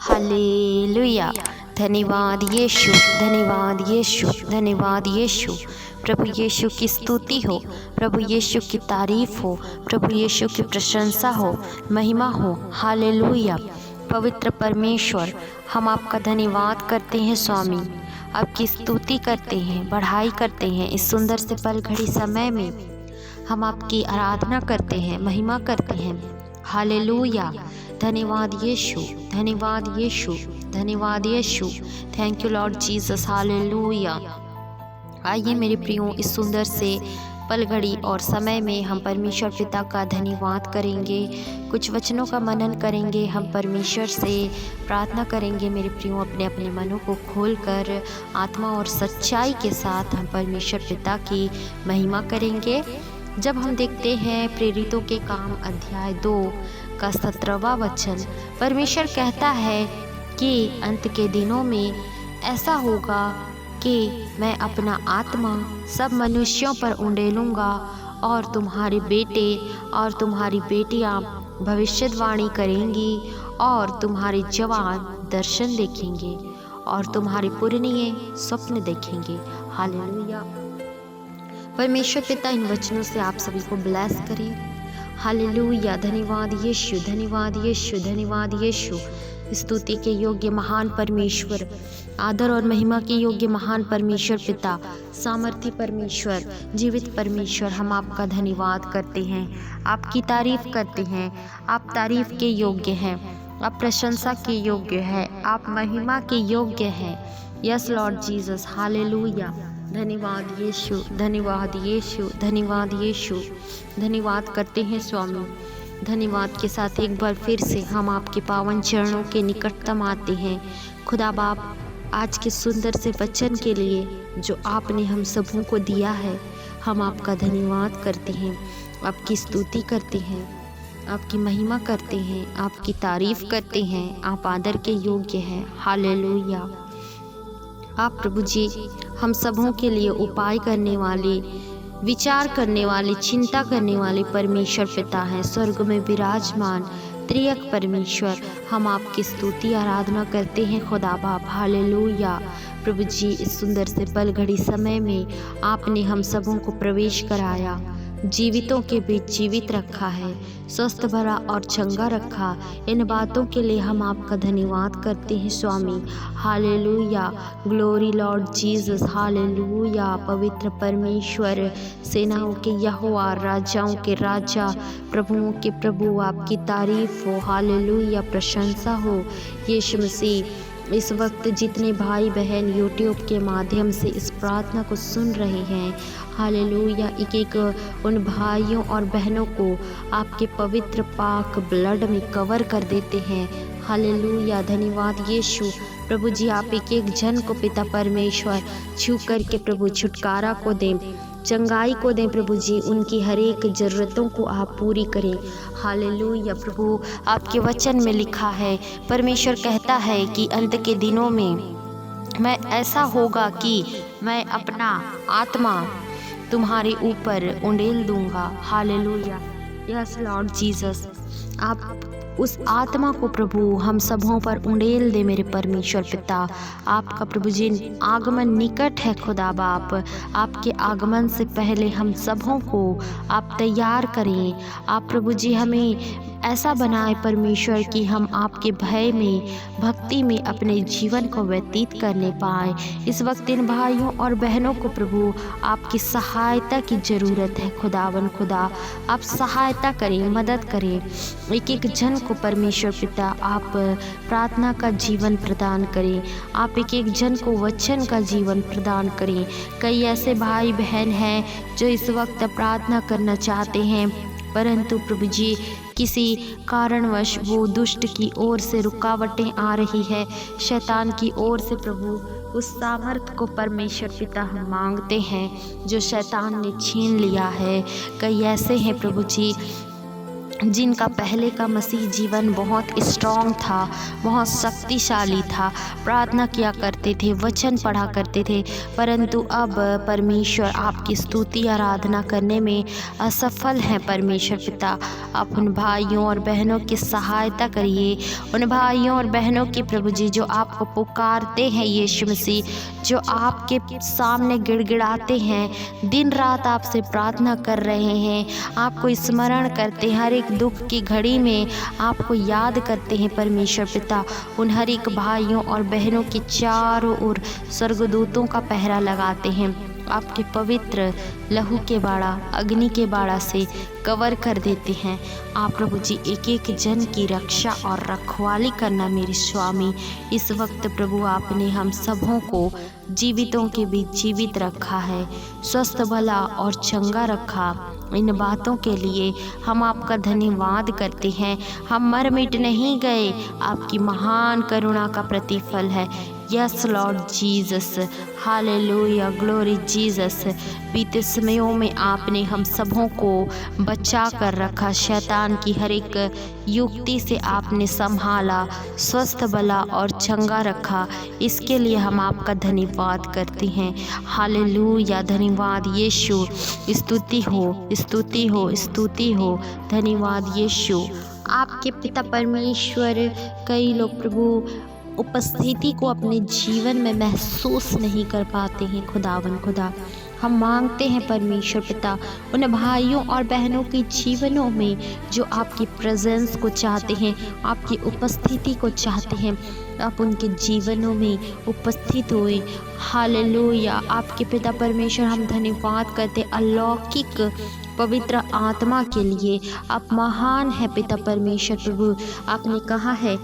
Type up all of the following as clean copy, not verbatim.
Hallelujah. धन्यवाद यीशु, धन्यवाद यीशु, धन्यवाद यीशु। प्रभु यीशु की स्तुति हो, प्रभु यीशु की तारीफ हो, प्रभु यीशु की प्रशंसा हो, महिमा हो। हालेलुया। पवित्र परमेश्वर, हम आपका धन्यवाद करते हैं स्वामी, आपकी स्तुति करते हैं, बढ़ाई करते हैं। इस सुंदर से पल घड़ी समय में हम आपकी आराधना करते हैं, महिमा करते हैं। हालेलुया। धन्यवाद यीशु, धन्यवाद यीशु, धन्यवाद यीशु। Thank you Lord Jesus. हालेलुया। आइए मेरे प्रियो, इस सुंदर से पल घड़ी और समय में हम परमेश्वर पिता का धन्यवाद करेंगे, कुछ वचनों का मनन करेंगे, हम परमेश्वर से प्रार्थना करेंगे। मेरे प्रियो, अपने अपने मनों को खोलकर आत्मा और सच्चाई के साथ हम परमेश्वर पिता की महिमा करेंगे। जब हम देखते हैं प्रेरितों के काम अध्याय 2 का 17वां वचन, परमेश्वर कहता है कि अंत के दिनों में ऐसा होगा कि मैं अपना आत्मा सब मनुष्यों पर उंडेलूँगा और तुम्हारे बेटे और तुम्हारी बेटियां भविष्यवाणी करेंगी और तुम्हारे जवान दर्शन देखेंगे और तुम्हारे पुरनिये स्वप्न देखेंगे। हालेलुया। परमेश्वर पिता इन वचनों से आप सभी को ब्लेस करें। हालेलुया। धन्यवाद यीशु, धन्यवाद यीशु, धन्यवाद यीशु। स्तुति के योग्य महान परमेश्वर, आदर और महिमा के योग्य महान परमेश्वर पिता, सामर्थी परमेश्वर, जीवित परमेश्वर, हम आपका धन्यवाद करते हैं, आपकी तारीफ करते हैं। आप तारीफ के योग्य हैं, आप प्रशंसा के योग्य हैं, आप महिमा के योग्य हैं। Yes Lord Jesus. हालेलुया। धन्यवाद यीशु, धन्यवाद यीशु, धन्यवाद यीशु। धन्यवाद करते हैं स्वामी। धन्यवाद के साथ एक बार फिर से हम आपके पावन चरणों के निकटतम आते हैं। खुदा बाप, आज के सुंदर से वचन के लिए जो आपने हम सबों को दिया है, हम आपका धन्यवाद करते हैं, आपकी स्तुति करते हैं, आपकी महिमा करते हैं, आपकी तारीफ करते हैं। आप आदर के योग्य हैं। हालेलुया। आप प्रभु जी हम सबों के लिए उपाय करने वाले, विचार करने वाले, चिंता करने वाले परमेश्वर पिता हैं, स्वर्ग में विराजमान त्रिएक परमेश्वर। हम आपकी स्तुति आराधना करते हैं खुदा बाप। हालेलुया। प्रभु जी, इस सुंदर से पल घड़ी समय में आपने हम सबों को प्रवेश कराया, जीवितों के बीच जीवित रखा है, स्वस्थ भरा और चंगा रखा। इन बातों के लिए हम आपका धन्यवाद करते हैं स्वामी। हालेलुया। Glory Lord Jesus. हालेलुया। पवित्र परमेश्वर, सेनाओं के यहोवा, राजाओं के राजा, प्रभुओं के प्रभु, आपकी तारीफ हो। हालेलुया। प्रशंसा हो। यीशु मसीह, इस वक्त जितने भाई बहन यूट्यूब के माध्यम से इस प्रार्थना को सुन रहे हैं, हालेलुया, एक एक उन भाइयों और बहनों को आपके पवित्र पाक ब्लड में कवर कर देते हैं। हालेलुया। धन्यवाद यीशु। प्रभु जी, आप एक एक जन को पिता परमेश्वर छू करके प्रभु छुटकारा को दें, चंगाई को दें। प्रभु जी, उनकी हर एक ज़रूरतों को आप पूरी करें। हालेलुया। प्रभु, आपके वचन में लिखा है, परमेश्वर कहता है कि अंत के दिनों में मैं ऐसा होगा कि मैं अपना आत्मा तुम्हारे ऊपर उंडेल दूंगा। हालेलुया। यस लॉर्ड जीसस, आप उस आत्मा को प्रभु हम सबों पर उंडेल दे मेरे परमेश्वर पिता। आपका प्रभु जी आगमन निकट है खुदा बाप। आपके आगमन से पहले हम सबों को आप तैयार करें। आप प्रभु जी हमें ऐसा बनाए परमेश्वर कि हम आपके भय में, भक्ति में अपने जीवन को व्यतीत करने पाए। इस वक्त इन भाइयों और बहनों को प्रभु आपकी सहायता की ज़रूरत है। खुदावन खुदा, आप सहायता करें, मदद करें। एक एक जन को परमेश्वर पिता आप प्रार्थना का जीवन प्रदान करें। आप एक एक जन को वचन का जीवन प्रदान करें। कई ऐसे भाई बहन हैं जो इस वक्त प्रार्थना करना चाहते हैं, परंतु प्रभु जी किसी कारणवश वो दुष्ट की ओर से रुकावटें आ रही है, शैतान की ओर से प्रभु उस सामर्थ को परमेश्वर पिता हम मांगते हैं जो शैतान ने छीन लिया है। कई ऐसे हैं प्रभु जी जिनका पहले का मसीह जीवन बहुत स्ट्रॉन्ग था, बहुत शक्तिशाली था, प्रार्थना किया करते थे, वचन पढ़ा करते थे, परंतु अब परमेश्वर आपकी स्तुति आराधना करने में असफल हैं। परमेश्वर पिता, आप उन भाइयों और बहनों की सहायता करिए, उन भाइयों और बहनों की प्रभु जी जो आपको पुकारते हैं, यीशु मसीह जो आपके सामने गिड़गिड़ाते हैं, दिन रात आपसे प्रार्थना कर रहे हैं, आपको स्मरण करते हैं, हर एक दुख की घड़ी में आपको याद करते हैं। परमेश्वर पिता, उन हर एक भाइयों और बहनों की चारों ओर स्वर्गदूतों का पहरा लगाते हैं, आपके पवित्र लहू के बाड़ा, अग्नि के बाड़ा से कवर कर देते हैं। आप प्रभु जी एक एक जन की रक्षा और रखवाली करना मेरे स्वामी। इस वक्त प्रभु आपने हम सबों को जीवितों के बीच जीवित रखा है, स्वस्थ भला और चंगा रखा। इन बातों के लिए हम आपका धन्यवाद करते हैं। हम मर मिट नहीं गए, आपकी महान करुणा का प्रतिफल है। Yes Lord Jesus, hallelujah, glory Jesus. बीते समयों में आपने हम सबों को बचा कर रखा, शैतान की हर एक युक्ति से आपने संभाला, स्वस्थ भला और चंगा रखा। इसके लिए हम आपका धन्यवाद करते हैं। हालेलुया, धन्यवाद यीशु, स्तुति हो, स्तुति हो, स्तुति हो, धन्यवाद यीशु। आपके पिता परमेश्वर, कई लोग प्रभु उपस्थिति को अपने जीवन में महसूस नहीं कर पाते हैं। खुदावन खुदा, हम मांगते हैं परमेश्वर पिता, उन भाइयों और बहनों के जीवनों में जो आपकी प्रेजेंस को चाहते हैं, आपकी उपस्थिति को चाहते हैं, आप उनके जीवनों में उपस्थित हुए। हालेलुया, आपके पिता परमेश्वर, हम धन्यवाद करते अलौकिक पवित्र आत्मा के लिए। आप महान है पिता परमेश्वर प्रभु। आपने कहा है,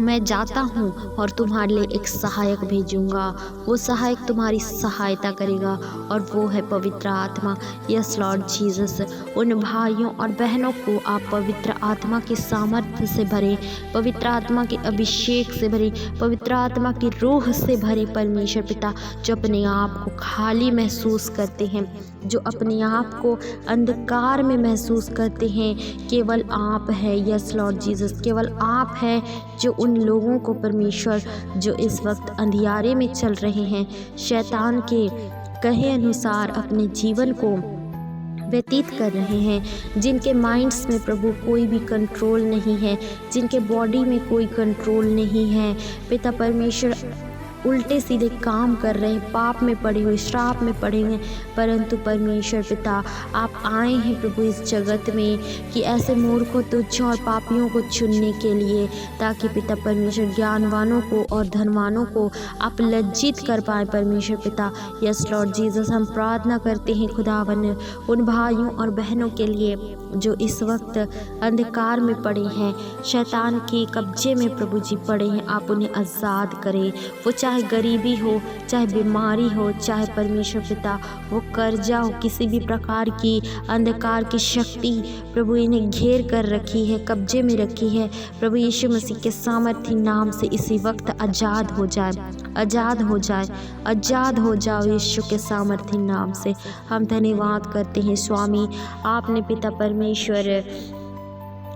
मैं जाता हूँ और तुम्हारे लिए एक सहायक भेजूँगा, वो सहायक तुम्हारी सहायता करेगा और वो है पवित्र आत्मा। यस लॉर्ड जीसस, उन भाइयों और बहनों को आप पवित्र आत्मा के सामर्थ्य से भरे, पवित्र आत्मा के अभिषेक से भरे, पवित्र आत्मा की रूह से भरे। परमेश्वर पिता, जो अपने आप को खाली महसूस करते हैं, जो अपने आप को अंधकार में महसूस करते हैं, केवल आप है। यस लॉर्ड जीसस, केवल आप है जो उन लोगों को परमेश्वर जो इस वक्त अंधियारे में चल रहे हैं, शैतान के कहे अनुसार अपने जीवन को व्यतीत कर रहे हैं, जिनके माइंड्स में प्रभु कोई भी कंट्रोल नहीं है, जिनके बॉडी में कोई कंट्रोल नहीं है। पिता परमेश्वर, उल्टे सीधे काम कर रहे हैं, पाप में पड़े हुए, श्राप में पड़े हुए, परंतु परमेश्वर पिता, आप आए हैं प्रभु इस जगत में कि ऐसे मूर्खों, तुच्छ और पापियों को चुनने के लिए, ताकि पिता परमेश्वर ज्ञानवानों को और धनवानों को आप लज्जित कर पाए। परमेश्वर पिता, यस लॉर्ड जीसस, हम प्रार्थना करते हैं खुदावन, उन भाइयों और बहनों के लिए जो इस वक्त अंधकार में पड़े हैं, शैतान के कब्जे में प्रभु जी पड़े हैं, आप उन्हें आज़ाद करें। वो चाहे गरीबी हो, चाहे बीमारी हो, चाहे परमेश्वर पिता वो कर्जा हो, किसी भी प्रकार की अंधकार की शक्ति प्रभु इन्हें घेर कर रखी है, कब्जे में रखी है, प्रभु यीशु मसीह के सामर्थी नाम से इसी वक्त आज़ाद हो जाए, आज़ाद हो जाए, आज़ाद हो जाओ यीशु के सामर्थी नाम से। हम धन्यवाद करते हैं स्वामी, आपने पिता परमेश्वर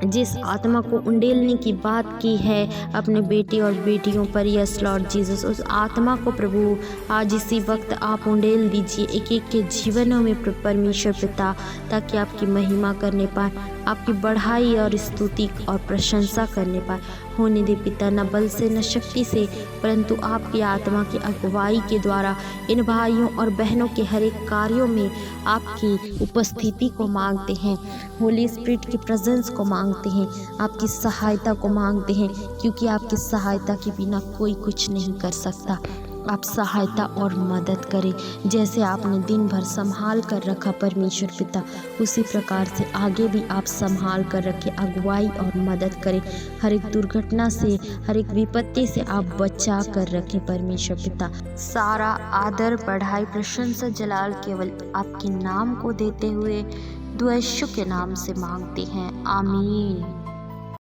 जिस आत्मा को उंडेलने की बात की है अपने बेटे और बेटियों पर, यस लॉर्ड जीसस, उस आत्मा को प्रभु आज इसी वक्त आप उंडेल दीजिए एक एक के जीवनों में परमेश्वर पिता, ताकि आपकी महिमा करने पाए, आपकी बढ़ाई और स्तुति और प्रशंसा करने पाए। होने दे पिता, न बल से न शक्ति से, परंतु आपकी आत्मा की अगुवाई के द्वारा इन भाइयों और बहनों के हर एक कार्यों में आपकी उपस्थिति को मांगते हैं, होली स्पिरिट की प्रेजेंस को मांगते हैं, आपकी सहायता को मांगते हैं, क्योंकि आपकी सहायता के बिना कोई कुछ नहीं कर सकता। आप सहायता और मदद करें, जैसे आपने दिन भर संभाल कर रखा परमेश्वर पिता, उसी प्रकार से आगे भी आप संभाल कर रखें, अगुवाई और मदद करें। हर एक दुर्घटना से, हर एक विपत्ति से आप बचा कर रखें परमेश्वर पिता। सारा आदर, बढ़ाई, प्रशंसा, जलाल केवल आपके नाम को देते हुए दुआ यीशु के नाम से मांगते हैं, आमीन।